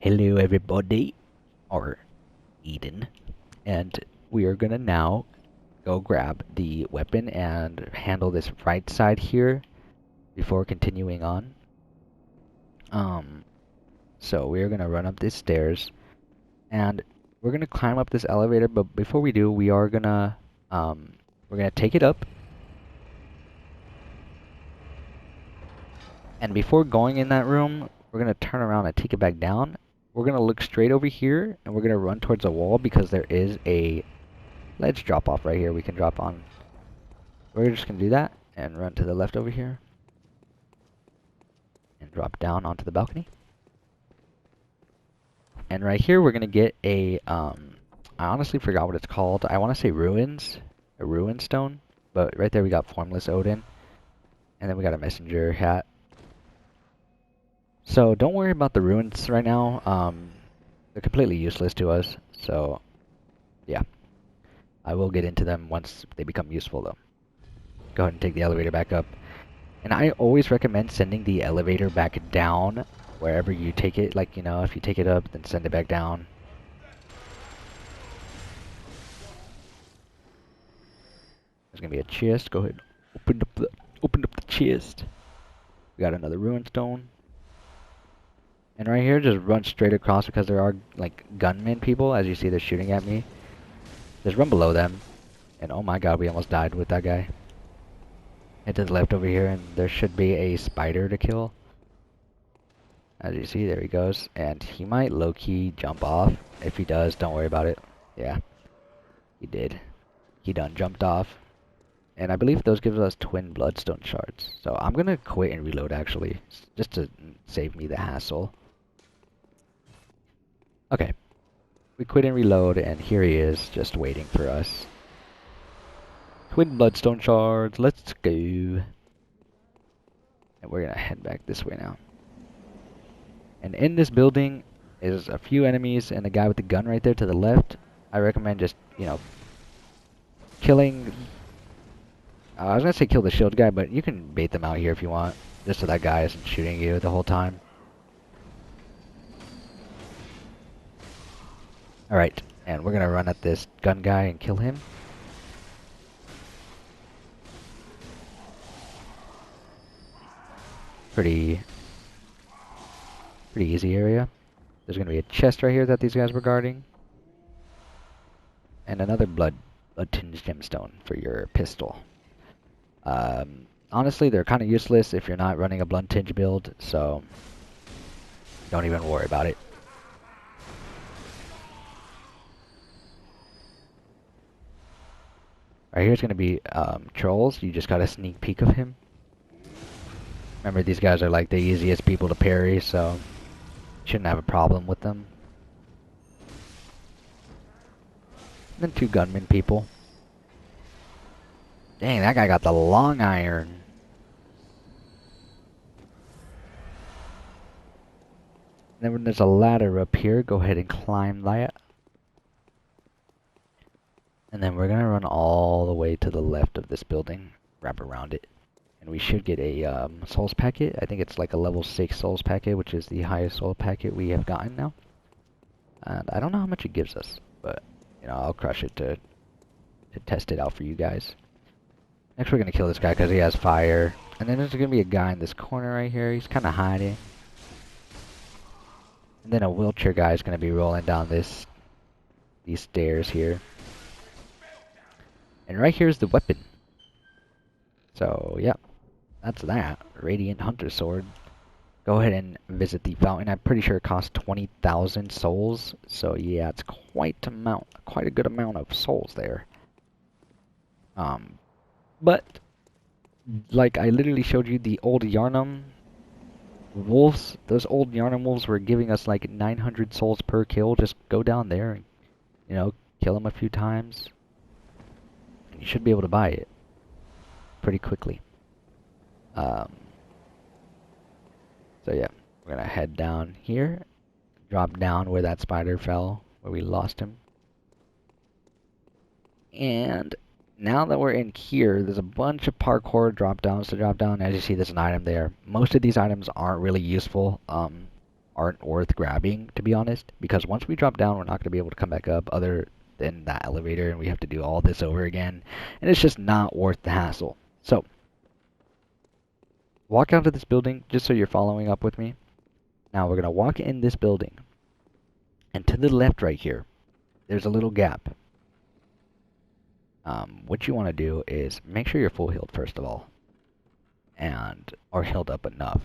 Hello everybody, or Eden, and we are gonna now go grab the weapon and handle this right side here before continuing on. Um, so we're gonna run up these stairs and we're gonna climb up this elevator, but before we do, we are gonna we're gonna take it up, and before going in that room, we're gonna turn around and take it back down. We're gonna look straight over here and we're gonna run towards a wall because there is a ledge drop off right here we can drop on. We're just gonna do that and run to the left over here and drop down onto the balcony. And right here we're gonna get a I honestly forgot what it's called. I want to say ruins, a ruin stone, but right there we got formless Odin, and then we got a messenger hat. So don't worry about the ruins right now. They're completely useless to us. So yeah, I will get into them once they become useful though. Go ahead and take the elevator back up. And I always recommend sending the elevator back down wherever you take it. Like, you know, if you take it up, then send it back down. There's gonna be a chest. Go ahead, open up the chest. We got another ruin stone. And right here, just run straight across because there are like gunmen people. As you see, they're shooting at me. Just run below them. And oh my god, we almost died with that guy. Head to the left over here, and there should be a spider to kill. As you see, there he goes. And he might low-key jump off. If he does, don't worry about it. Yeah, he did. He done jumped off. And I believe those gives us twin bloodstone shards. So I'm gonna quit and reload actually, just to save me the hassle. Okay. We quit and reload, and here he is, just waiting for us. Twin bloodstone shards, let's go. And we're gonna head back this way now. And in this building is a few enemies and a guy with the gun right there to the left. I recommend just, you know, killing... I was gonna say kill the shield guy, but you can bait them out here if you want. Just so that guy isn't shooting you the whole time. Alright, and we're gonna run at this gun guy and kill him. Pretty easy area. There's gonna be a chest right here that these guys were guarding. And another blood-tinged gemstone for your pistol. Honestly, they're kind of useless if you're not running a blood-tinged build, so don't even worry about it. Right here's gonna be trolls. You just got a sneak peek of him. Remember, these guys are like the easiest people to parry, so shouldn't have a problem with them. And then two gunmen people. Dang, that guy got the long iron. And then there's a ladder up here. Go ahead and climb that. And then we're gonna run all the way to the left of this building, wrap around it, and we should get a souls packet. I think it's like a level 6 souls packet, which is the highest soul packet we have gotten now. And I don't know how much it gives us, but you know, I'll crush it to test it out for you guys. Next, we're gonna kill this guy because he has fire, and then there's gonna be a guy in this corner right here. He's kind of hiding, and then a wheelchair guy is gonna be rolling down these stairs here. And right here's the weapon. So, yeah, that's that. Radiant Hunter Sword. Go ahead and visit the fountain. I'm pretty sure it costs 20,000 souls. So, yeah, it's quite a good amount of souls there. But, like I literally showed you the old Yarnum wolves. Those old Yarnum wolves were giving us like 900 souls per kill. Just go down there and, you know, kill them a few times. You should be able to buy it pretty quickly. So yeah, we're gonna head down here, drop down where that spider fell, where we lost him. And now that we're in here, there's a bunch of parkour drop downs to drop down. As you see, there's an item there. Most of these items aren't really useful. Our aren't worth grabbing, to be honest, because once we drop down, we're not going to be able to come back up other than that elevator, and we have to do all this over again, and it's just not worth the hassle. So, walk out of this building, just so you're following up with me. Now, we're going to walk in this building, and to the left right here, there's a little gap. What you want to do is make sure you're full healed, first of all, and are healed up enough.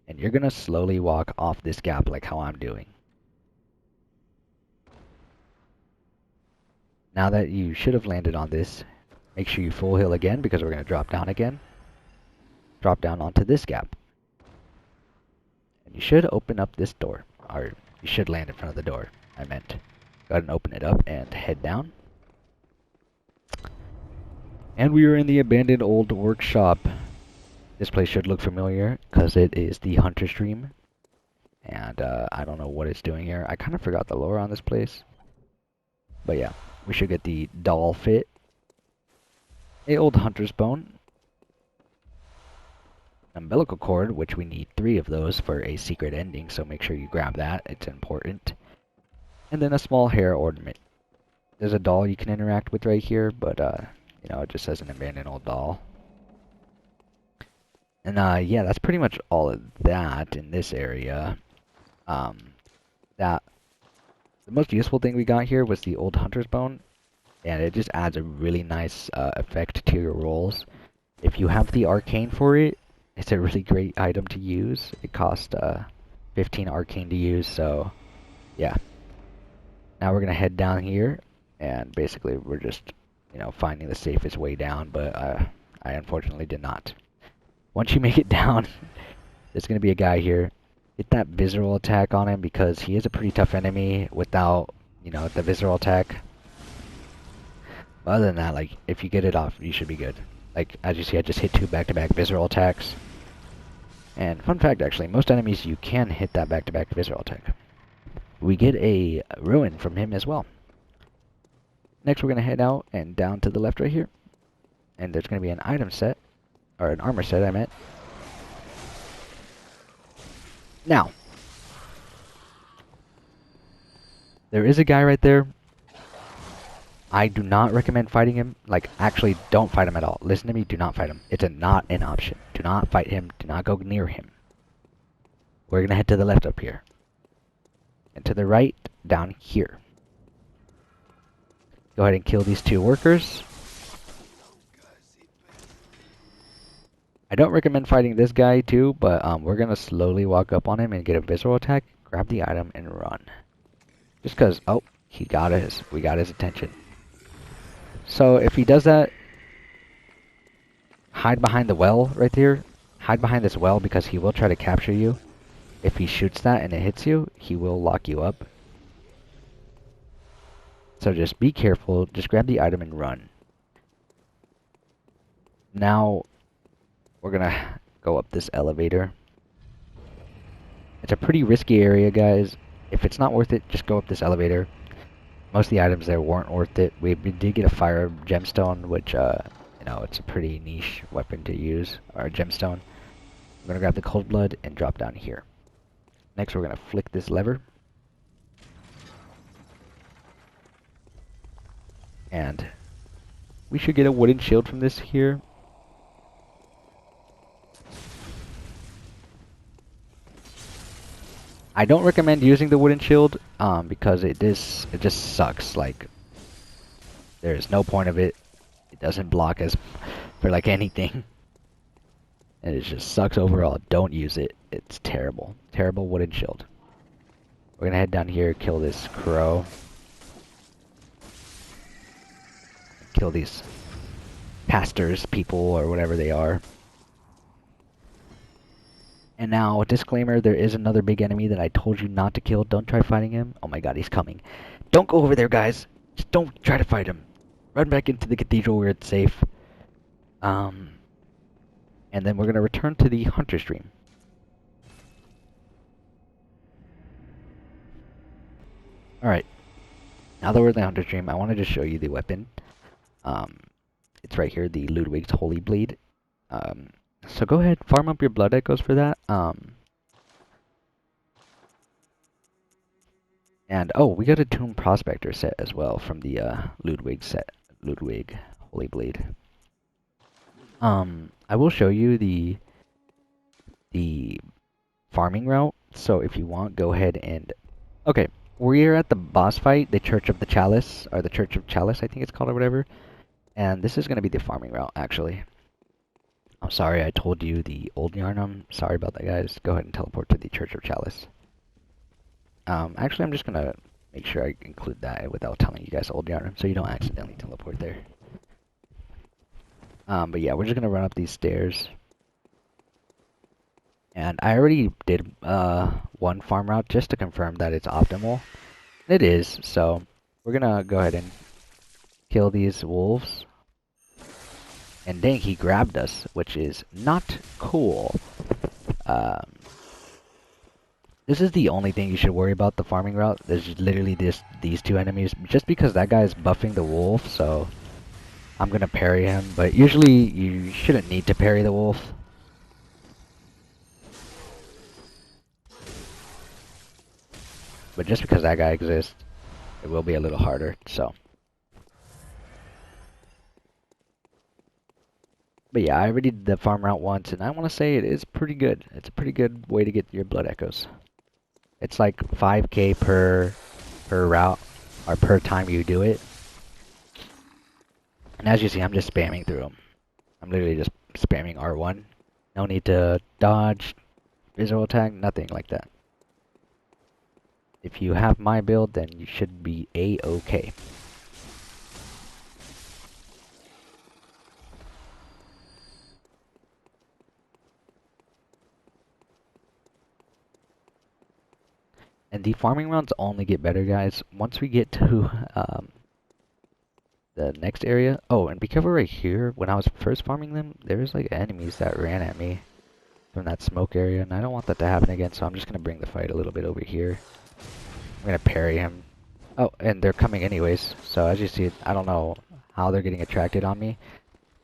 And you're going to slowly walk off this gap like how I'm doing. Now that you should have landed on this, make sure you full heal again because we're going to drop down again. Drop down onto this gap. And you should open up this door. Or you should land in front of the door, I meant. Go ahead and open it up and head down. And we are in the abandoned old workshop. This place should look familiar because it is the Hunter's Dream. And I don't know what it's doing here. I kind of forgot the lore on this place. But yeah, we should get the doll fit. A old hunter's bone. Umbilical cord, which we need 3 of those for a secret ending, so make sure you grab that. It's important. And then a small hair ornament. There's a doll you can interact with right here, but you know, it just says an abandoned old doll. And yeah, that's pretty much all of that in this area. The most useful thing we got here was the old hunter's bone, and it just adds a really nice effect to your rolls. If you have the arcane for it, it's a really great item to use. It costs 15 arcane to use, so yeah. Now we're gonna head down here, and basically we're just, you know, finding the safest way down, but I unfortunately did not. Once you make it down, there's gonna be a guy here. Get that visceral attack on him because he is a pretty tough enemy without, you know, the visceral attack. But other than that, like, if you get it off, you should be good. Like, as you see, I just hit 2 back-to-back visceral attacks. And fun fact, actually, most enemies you can hit that back-to-back visceral attack. We get a ruin from him as well. Next, we're going to head out and down to the left right here. And there's going to be an item set, or an armor set, I meant. Now, there is a guy right there. I do not recommend fighting him. Like, actually, don't fight him at all. Listen to me, do not fight him. It's not an option. Do not fight him. Do not go near him. We're going to head to the left up here. And to the right, down here. Go ahead and kill these 2 workers. I don't recommend fighting this guy too, but we're going to slowly walk up on him and get a visceral attack, grab the item, and run. Just because, oh, we got his attention. So if he does that, hide behind the well right there. Hide behind this well because he will try to capture you. If he shoots that and it hits you, he will lock you up. So just be careful, just grab the item and run. Now, we're gonna go up this elevator. It's a pretty risky area, guys. If it's not worth it, just go up this elevator. Most of the items there weren't worth it. We did get a fire gemstone, which, you know, it's a pretty niche weapon to use, or a gemstone. I'm gonna grab the cold blood and drop down here. Next, we're gonna flick this lever. And we should get a wooden shield from this here. I don't recommend using the wooden shield because it just sucks. Like, there's no point of it. It doesn't block us for like anything. And it just sucks overall. Don't use it. It's terrible. Terrible wooden shield. We're gonna head down here, kill this crow. Kill these pastors, people, or whatever they are. And now, disclaimer, there is another big enemy that I told you not to kill. Don't try fighting him. Oh my god, he's coming. Don't go over there, guys. Just don't try to fight him. Run back into the cathedral where it's safe. And then we're going to return to the Hunter's Dream. Alright. Now that we're in the Hunter's Dream, I wanted to show you the weapon. It's right here, the Ludwig's Holy Blade. So go ahead, farm up your blood echoes for that. And oh, we got a Tomb Prospector set as well from the Ludwig set. Ludwig Holy Blade. I will show you the farming route. So if you want, go ahead and okay. We're at the boss fight, the Church of the Chalice, or the Church of Chalice, I think it's called, or whatever. And this is gonna be the farming route, actually. I'm sorry I told you the old yarn. I'm sorry about that, guys. Go ahead and teleport to the Church of Chalice. Actually, I'm just gonna make sure I include that without telling you guys old yarn, so you don't accidentally teleport there. But yeah, we're just gonna run up these stairs. And I already did one farm route just to confirm that it's optimal. It is, so we're gonna go ahead and kill these wolves. And dang, he grabbed us, which is not cool. Um, this is the only thing you should worry about the farming route. There's literally these two enemies. Just because that guy is buffing the wolf, so I'm gonna parry him. But usually you shouldn't need to parry the wolf. But just because that guy exists, it will be a little harder, so. But yeah, I already did the farm route once, and I want to say it is pretty good. It's a pretty good way to get your blood echoes. It's like 5k per route, or per time you do it. And as you see, I'm just spamming through them. I'm literally just spamming R1. No need to dodge, visual attack, nothing like that. If you have my build, then you should be A-okay. And the farming rounds only get better, guys. Once we get to the next area. Oh, and be careful right here. When I was first farming them, there was like enemies that ran at me from that smoke area, and I don't want that to happen again, so I'm just gonna bring the fight a little bit over here. I'm gonna parry him. Oh, and they're coming anyways, so as you see, I don't know how they're getting attracted on me.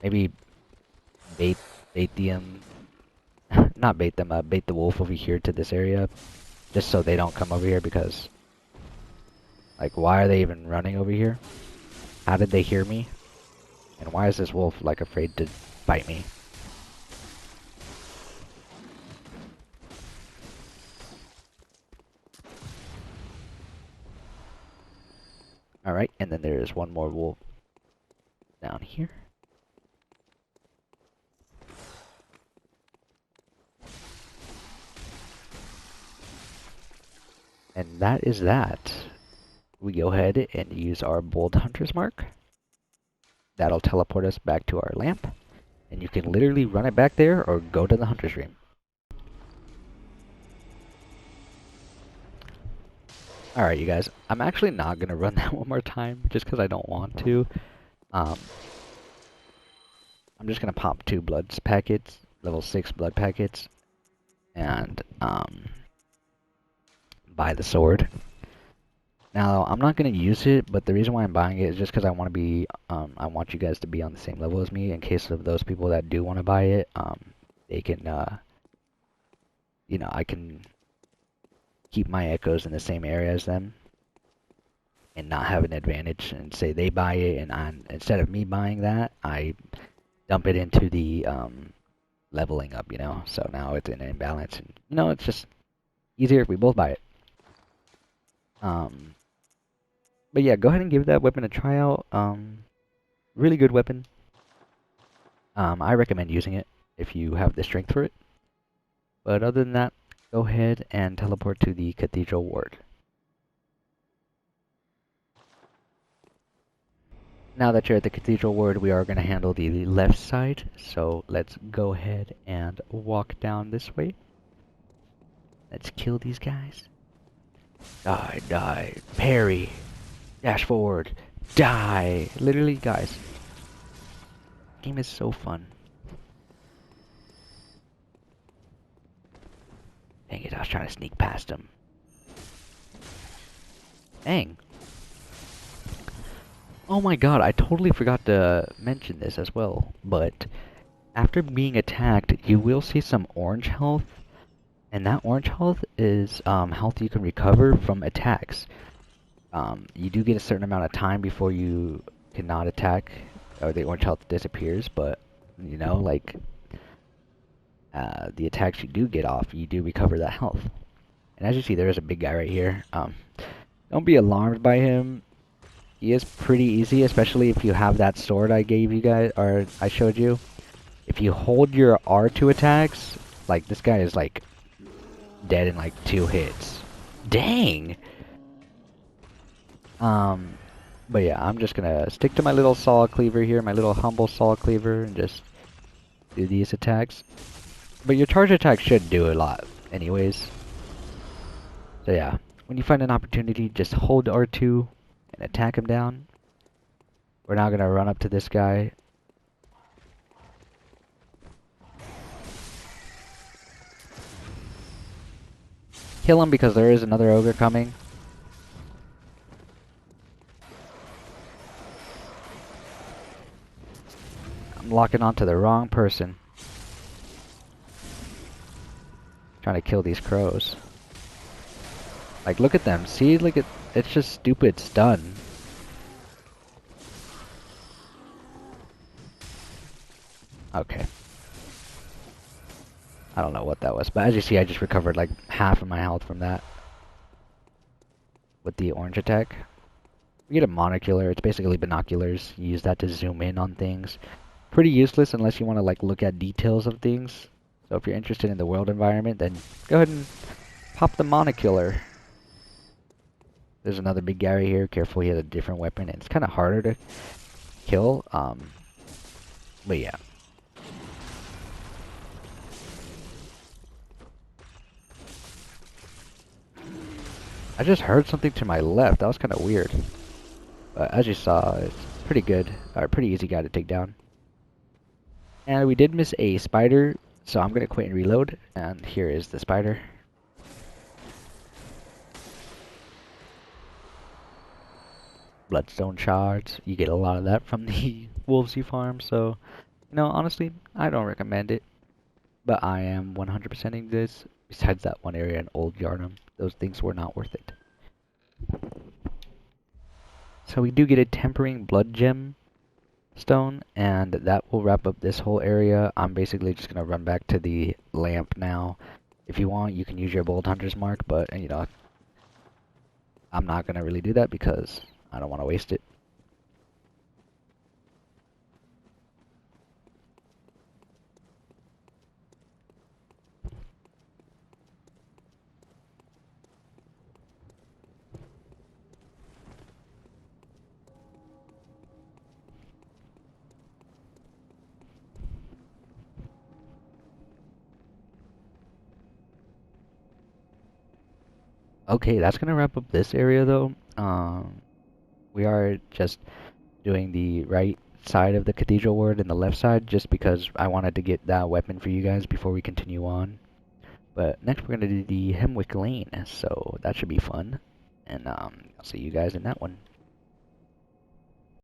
Maybe bait them, not bait them, bait the wolf over here to this area, just so they don't come over here, because, like, why are they even running over here? How did they hear me? And why is this wolf, like, afraid to bite me? Alright, and then there's one more wolf down here. And that is that. We go ahead and use our bold hunter's mark. That'll teleport us back to our lamp. And you can literally run it back there or go to the hunter's room. Alright, you guys. I'm actually not going to run that one more time just because I don't want to. I'm just going to pop 2 blood packets, level 6 blood packets, and buy the sword. Now, I'm not going to use it, but the reason why I'm buying it is just because I want to be, I want you guys to be on the same level as me in case of those people that do want to buy it. They can, you know, I can keep my echoes in the same area as them and not have an advantage, and say they buy it and instead of me buying that, I dump it into the, leveling up, you know, so now it's in an imbalance, and, you know, it's just easier if we both buy it. But yeah, go ahead and give that weapon a try out. Really good weapon. I recommend using it if you have the strength for it. But other than that, go ahead and teleport to the Cathedral Ward. Now that you're at the Cathedral Ward, we are going to handle the left side. So let's go ahead and walk down this way. Let's kill these guys. Die, die, parry. Dash forward. Die! Literally, guys. This game is so fun. Dang it, I was trying to sneak past him. Dang. Oh my god, I totally forgot to mention this as well. But after being attacked, you will see some orange health. And that orange health is health you can recover from attacks. You do get a certain amount of time before you cannot attack, or the orange health disappears, but, you know, like, the attacks you do get off, you do recover that health. And as you see, there is a big guy right here. Don't be alarmed by him. He is pretty easy, especially if you have that sword I gave you guys, or I showed you. If you hold your R2 attacks, like, this guy is, like, dead in, like, 2 hits. Dang! But yeah, I'm just gonna stick to my little saw cleaver here, my little humble saw cleaver, and just do these attacks. But your charge attack should do a lot, anyways. So yeah, when you find an opportunity, just hold R2 and attack him down. We're now gonna run up to this guy. Kill him because there is another ogre coming. I'm locking onto the wrong person. Trying to kill these crows. Like, look at them. See, look at, it's just stupid stun. Okay. I don't know what that was, but as you see, I just recovered like half of my health from that. With the orange attack. You get a monocular, it's basically binoculars. You use that to zoom in on things. Pretty useless unless you want to like look at details of things. So if you're interested in the world environment, then go ahead and pop the monocular. There's another big Gary here. Careful, he has a different weapon, and it's kind of harder to kill. But yeah. I just heard something to my left. That was kind of weird. But as you saw, it's pretty good. Or pretty easy guy to take down. And we did miss a spider, so I'm gonna quit and reload. And here is the spider. Bloodstone shards. You get a lot of that from the wolves you farm, so, you know, honestly, I don't recommend it. But I am 100%ing this. Besides that one area in Old Yarnum, those things were not worth it. So we do get a tempering blood gem stone, and that will wrap up this whole area. I'm basically just gonna run back to the lamp now. If you want, you can use your bold hunter's mark, but, you know, I'm not gonna really do that because I don't want to waste it. Okay, that's gonna wrap up this area though. We are just doing the right side of the cathedral ward and the left side just because I wanted to get that weapon for you guys before we continue on. But next we're gonna do the Hemwick Lane, so that should be fun. And I'll see you guys in that one.